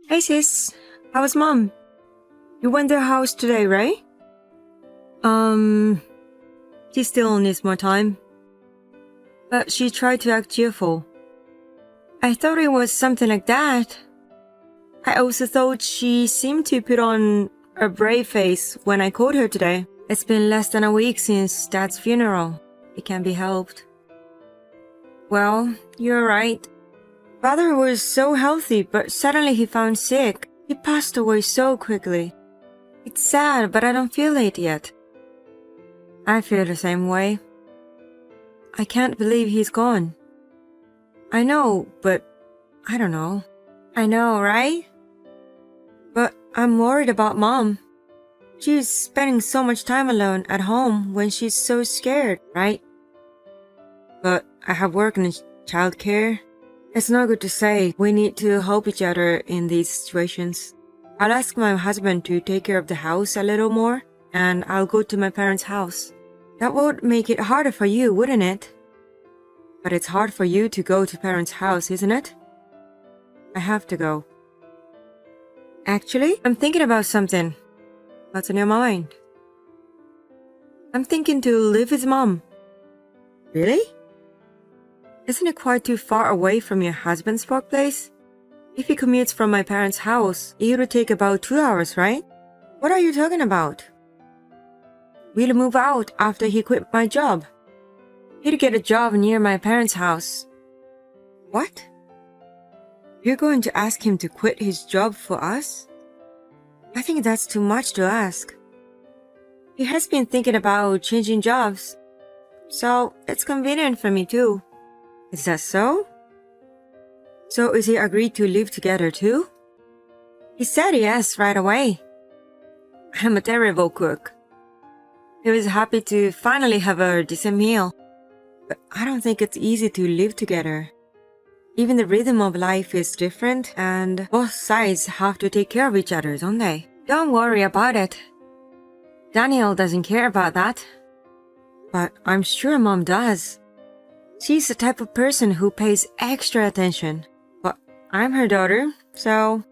Hey sis, how was mom? You went to her house today, right? She still needs more time. But she tried to act cheerful. I thought it was something like that. I also thought she seemed to put on a brave face when I called her today. It's been less than a week since Dad's funeral. It can't be helped. Well, you're right. Father was so healthy, but suddenly he found sick. He passed away so quickly. It's sad, but I don't feel it yet. I feel the same way. I can't believe he's gone. I know, but I don't know. I know, right? But I'm worried about Mom. She's spending so much time alone at home when she's so scared, right? But I have work in childcare. It's not good to say. We need to help each other in these situations. I'll ask my husband to take care of the house a little more, and I'll go to my parents' house. That would make it harder for you, wouldn't it? But it's hard for you to go to parents' house, isn't it? I have to go. Actually, I'm thinking about something. What's on your mind? I'm thinking to live with Mom. Really? Isn't it quite too far away from your husband's workplace? If he commutes from my parents' house, it would take about 2 hours, right? What are you talking about? We'll move out after he quit my job. He'd get a job near my parents' house. What? You're going to ask him to quit his job for us? I think that's too much to ask. He has been thinking about changing jobs, so it's convenient for me too. Is that so? So is he agreed to live together too? He said yes right away. I'm a terrible cook. He was happy to finally have a decent meal. But I don't think it's easy to live together. Even the rhythm of life is different and both sides have to take care of each other, don't they? Don't worry about it. Daniel doesn't care about that. But I'm sure Mom does. She's the type of person who pays extra attention. But I'm her daughter, so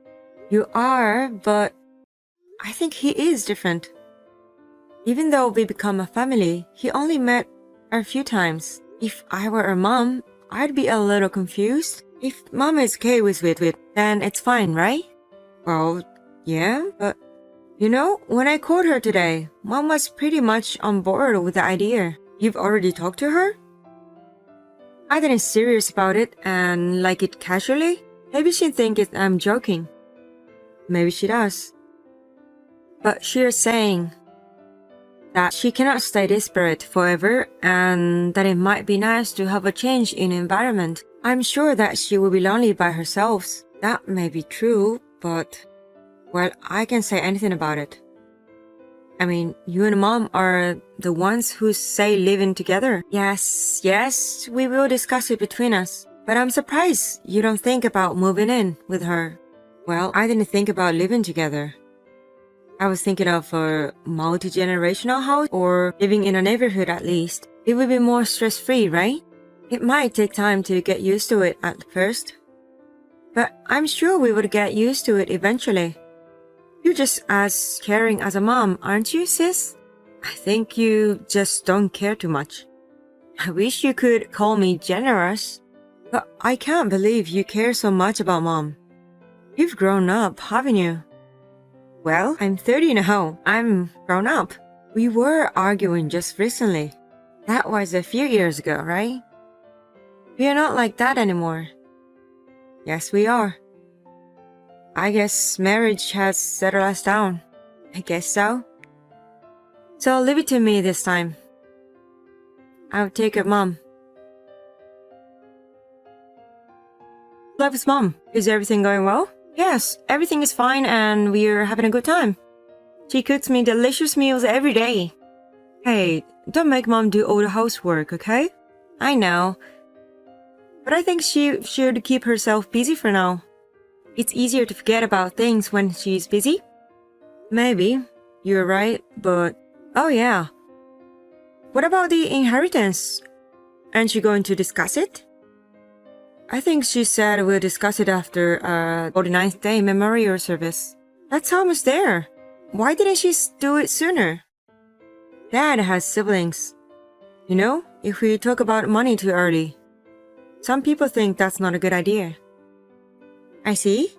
you are, but I think he is different. Even though we become a family, he only met a few times. If I were a mom, I'd be a little confused. If Mom is okay with it, then it's fine, right? Well, yeah, but you know, when I called her today, Mom was pretty much on board with the idea. You've already talked to her? I didn't serious about it and like it casually. Maybe she thinks I'm joking. Maybe she does. But she's saying that she cannot stay desperate forever and that it might be nice to have a change in environment. I'm sure that she will be lonely by herself. That may be true, but well, I can't say anything about it. I mean, you and Mom are the ones who say living together. Yes, we will discuss it between us. But I'm surprised you don't think about moving in with her. Well, I didn't think about living together. I was thinking of a multi-generational house or living in a neighborhood at least. It would be more stress-free, right? It might take time to get used to it at first. But I'm sure we would get used to it eventually. You're just as caring as a mom, aren't you, sis? I think you just don't care too much. I wish you could call me generous. But I can't believe you care so much about Mom. You've grown up, haven't you? Well, I'm 30 now. I'm grown up. We were arguing just recently. That was a few years ago, right? We are not like that anymore. Yes, we are. I guess marriage has settled us down. I guess so. So leave it to me this time. I'll take care of Mom. Life is Mom. Is everything going well? Yes, everything is fine and we're having a good time. She cooks me delicious meals every day. Hey, don't make Mom do all the housework, okay? I know. But I think she should keep herself busy for now. It's easier to forget about things when she's busy. Maybe. You're right, but... Oh yeah. What about the inheritance? Aren't you going to discuss it? I think she said we'll discuss it after 49th day memorial service. That's almost there. Why didn't she do it sooner? Dad has siblings. You know, if we talk about money too early, some people think that's not a good idea. I see.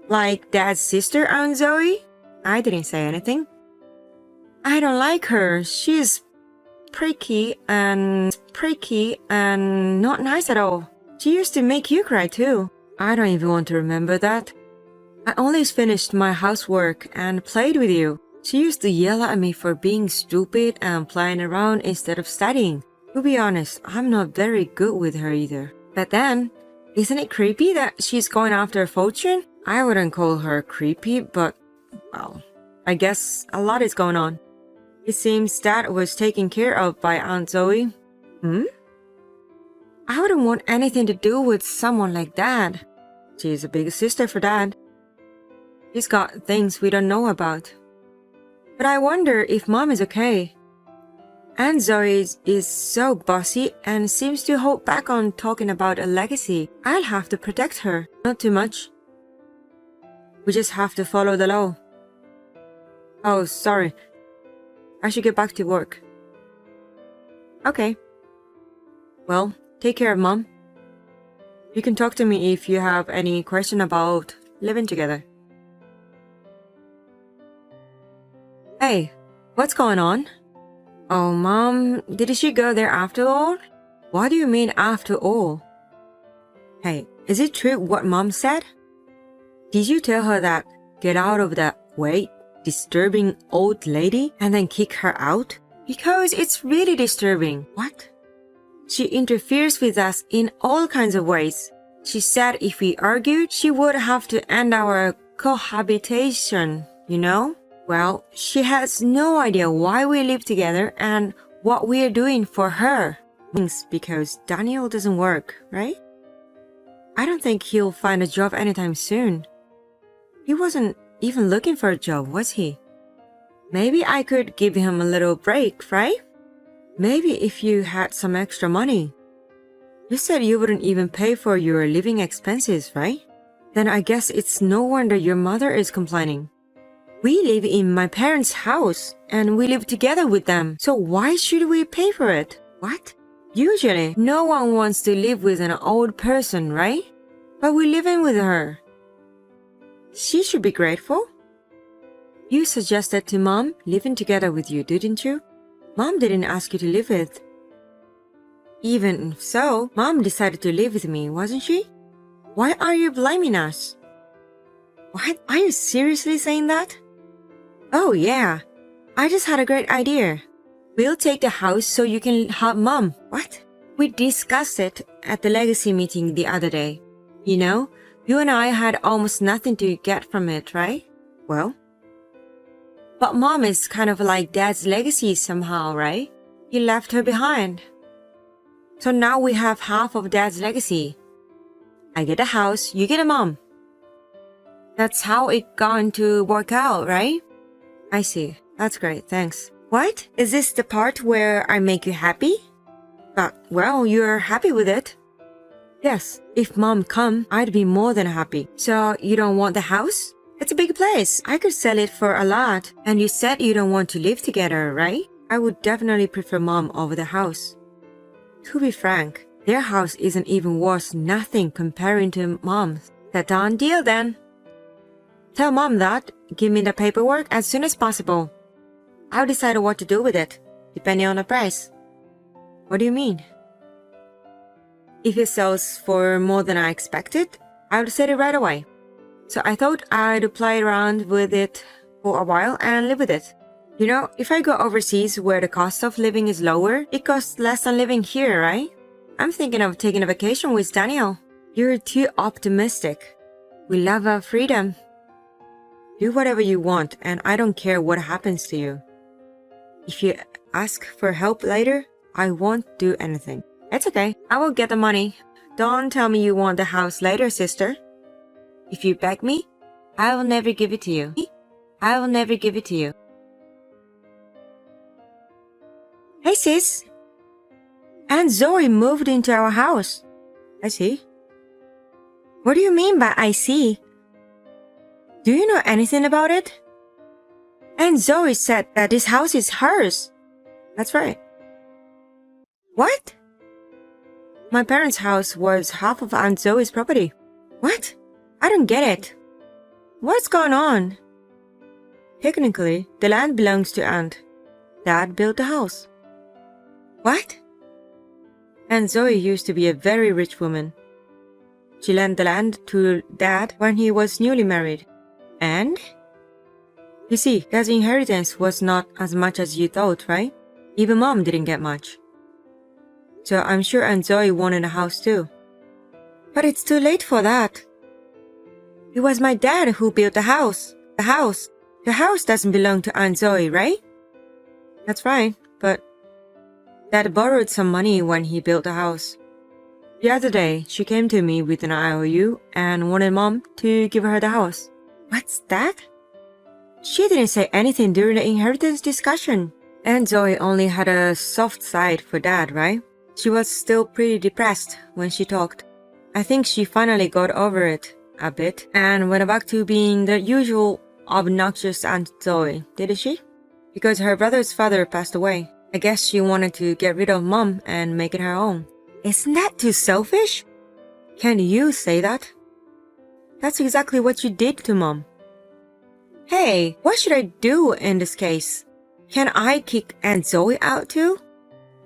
Like Dad's sister, Aunt Zoe? I didn't say anything. I don't like her. She's pricky and not nice at all. She used to make you cry too. I don't even want to remember that. I only finished my housework and played with you. She used to yell at me for being stupid and playing around instead of studying. To be honest, I'm not very good with her either. But then, isn't it creepy that she's going after a fortune? I wouldn't call her creepy, but, well, I guess a lot is going on. It seems Dad was taken care of by Aunt Zoe. I wouldn't want anything to do with someone like that. She's a big sister for Dad. She's got things we don't know about. But I wonder if Mom is okay. Aunt Zoe is so bossy and seems to hold back on talking about a legacy. I'll have to protect her. Not too much. We just have to follow the law. Oh, sorry. I should get back to work. Okay. Well, take care of Mom. You can talk to me if you have any question about living together. Hey, what's going on? Oh, Mom, did she go there after all? What do you mean after all? Hey, is it true what Mom said? Did you tell her that get out of the way, disturbing old lady and then kick her out? Because it's really disturbing. What? She interferes with us in all kinds of ways. She said if we argued, she would have to end our cohabitation, you know? Well, she has no idea why we live together and what we are doing for her. Because Daniel doesn't work, right? I don't think he'll find a job anytime soon. He wasn't even looking for a job, was he? Maybe I could give him a little break, right? Maybe if you had some extra money. You said you wouldn't even pay for your living expenses, right? Then I guess it's no wonder your mother is complaining. We live in my parents' house and we live together with them, so why should we pay for it? What? Usually, no one wants to live with an old person, right? But we live in with her. She should be grateful. You suggested to Mom living together with you, didn't you? Mom didn't ask you to live with. Even so, Mom decided to live with me, wasn't she? Why are you blaming us? What? Are you seriously saying that? Oh yeah, I just had a great idea. We'll take the house so you can help Mom. What? We discussed it at the legacy meeting the other day. You know, you and I had almost nothing to get from it, right? Well, but Mom is kind of like Dad's legacy somehow, right? He left her behind. So now we have half of Dad's legacy. I get a house, you get a Mom. That's how it going to work out, right? I see. That's great, thanks. What? Is this the part where I make you happy? But, well, you're happy with it. Yes, if Mom come, I'd be more than happy. So, you don't want the house? It's a big place. I could sell it for a lot. And you said you don't want to live together, right? I would definitely prefer Mom over the house. To be frank, their house isn't even worth nothing comparing to Mom's. That's a done deal then. Tell Mom that. Give me the paperwork as soon as possible. I'll decide what to do with it, depending on the price. What do you mean? If it sells for more than I expected, I'll sell it right away. So I thought I'd play around with it for a while and live with it. You know, if I go overseas where the cost of living is lower, it costs less than living here, right? I'm thinking of taking a vacation with Daniel. You're too optimistic. We love our freedom. Do whatever you want, and I don't care what happens to you. If you ask for help later, I won't do anything. It's okay. I will get the money. Don't tell me you want the house later, sister. If you beg me, I will never give it to you. I will never give it to you. Hey, sis. Aunt Zoe moved into our house. I see. What do you mean by I see? Do you know anything about it? Aunt Zoe said that this house is hers. That's right. What? My parents' house was half of Aunt Zoe's property. What? I don't get it. What's going on? Technically, the land belongs to Aunt. Dad built the house. What? Aunt Zoe used to be a very rich woman. She lent the land to Dad when he was newly married. And? You see, Dad's inheritance was not as much as you thought, right? Even Mom didn't get much. So I'm sure Aunt Zoe wanted a house too. But it's too late for that. It was my dad who built the house. The house doesn't belong to Aunt Zoe, right? That's right, but Dad borrowed some money when he built the house. The other day, she came to me with an IOU and wanted Mom to give her the house. What's that? She didn't say anything during the inheritance discussion. Aunt Zoe only had a soft side for Dad, right? She was still pretty depressed when she talked. I think she finally got over it a bit and went back to being the usual obnoxious Aunt Zoe, didn't she? Because her brother's father passed away. I guess she wanted to get rid of Mom and make it her own. Isn't that too selfish? Can you say that? That's exactly what you did to Mom. Hey, what should I do in this case? Can I kick Aunt Zoe out too?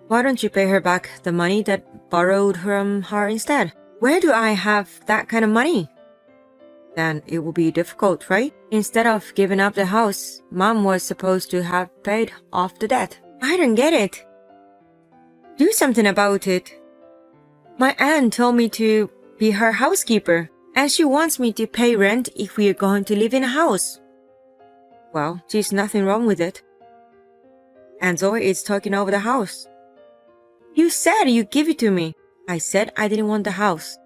Why don't you pay her back the money that borrowed from her instead? Where do I have that kind of money? Then it will be difficult, right? Instead of giving up the house, Mom was supposed to have paid off the debt. I don't get it. Do something about it. My aunt told me to be her housekeeper, and she wants me to pay rent if we are going to live in a house. Well, there's nothing wrong with it. Aunt Zoe is taking over the house. You said you'd give it to me. I said I didn't want the house.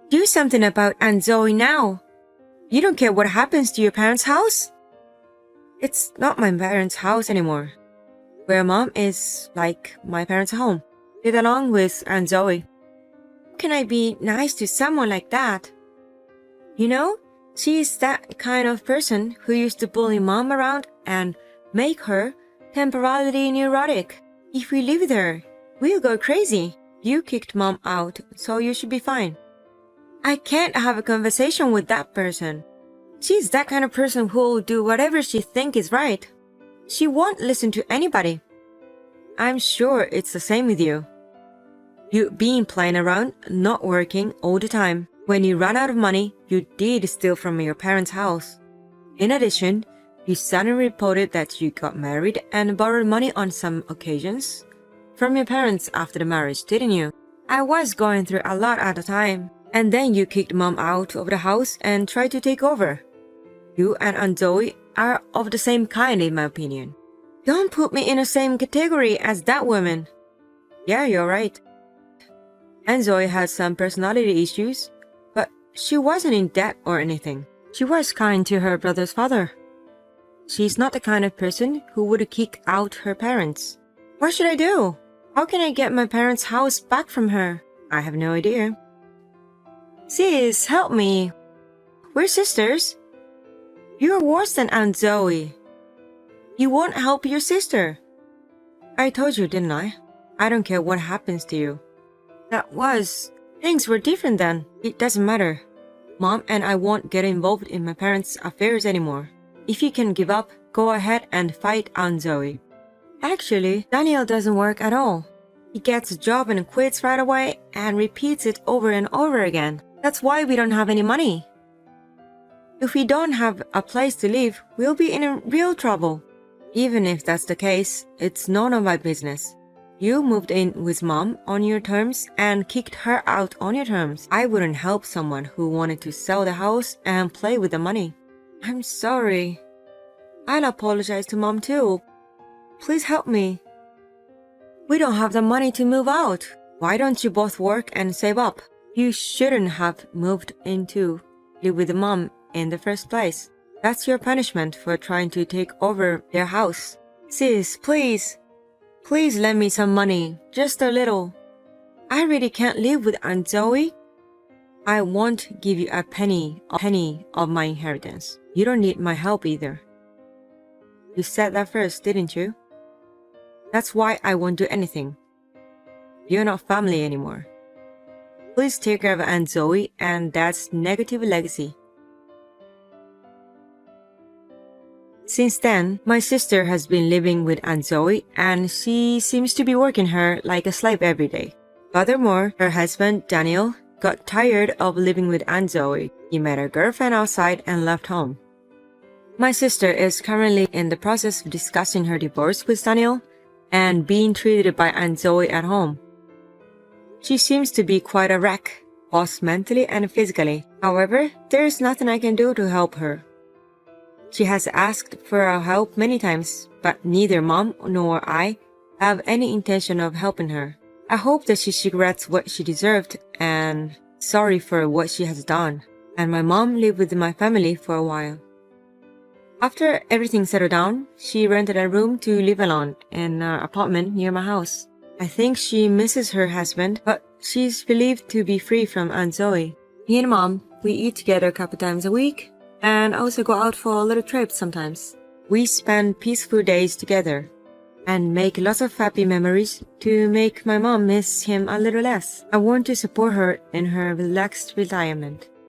Do something about Aunt Zoe now. You don't care what happens to your parents' house? It's not my parents' house anymore. Where Mom is like my parents' home. Live along with Aunt Zoe. How can I be nice to someone like that? You know, she's that kind of person who used to bully Mom around and make her temporarily neurotic. If we live with her, we'll go crazy. You kicked Mom out, so you should be fine. I can't have a conversation with that person. She's that kind of person who'll do whatever she thinks is right. She won't listen to anybody. I'm sure it's the same with you. You've been playing around, not working all the time. When you ran out of money, you did steal from your parents' house. In addition, you suddenly reported that you got married and borrowed money on some occasions from your parents after the marriage, didn't you? I was going through a lot at the time. And then you kicked Mom out of the house and tried to take over. You and Aunt Zoe are of the same kind in my opinion. Don't put me in the same category as that woman. Yeah, you're right. Aunt Zoe had some personality issues, but she wasn't in debt or anything. She was kind to her brother's father. She's not the kind of person who would kick out her parents. What should I do? How can I get my parents' house back from her? I have no idea. Sis, help me. We're sisters. You're worse than Aunt Zoe. You won't help your sister. I told you, didn't I? I don't care what happens to you. Things were different then. It doesn't matter. Mom and I won't get involved in my parents' affairs anymore. If you can give up, go ahead and fight Aunt Zoe. Actually, Daniel doesn't work at all. He gets a job and quits right away and repeats it over and over again. That's why we don't have any money. If we don't have a place to live, we'll be in real trouble. Even if that's the case, it's none of my business. You moved in with Mom on your terms and kicked her out on your terms. I wouldn't help someone who wanted to sell the house and play with the money. I'm sorry. I'll apologize to Mom too. Please help me. We don't have the money to move out. Why don't you both work and save up? You shouldn't have moved in to live with Mom in the first place. That's your punishment for trying to take over their house. Sis, please. Please lend me some money. Just a little. I really can't live with Aunt Zoe. I won't give you a penny of my inheritance. You don't need my help either. You said that first, didn't you? That's why I won't do anything. You're not family anymore. Please take care of Aunt Zoe and Dad's negative legacy. Since then, my sister has been living with Aunt Zoe and she seems to be working her like a slave every day. Furthermore, her husband, Daniel, got tired of living with Aunt Zoe. He met a girlfriend outside and left home. My sister is currently in the process of discussing her divorce with Daniel and being treated by Aunt Zoe at home. She seems to be quite a wreck, both mentally and physically. However, there is nothing I can do to help her. She has asked for our help many times, but neither Mom nor I have any intention of helping her. I hope that she regrets what she deserved and sorry for what she has done. And my mom lived with my family for a while. After everything settled down, she rented a room to live alone in an apartment near my house. I think she misses her husband, but she's believed to be free from Aunt Zoe. Me and Mom, we eat together a couple times a week and also go out for little trips sometimes. We spend peaceful days together and make lots of happy memories to make my mom miss him a little less. I want to support her in her relaxed retirement.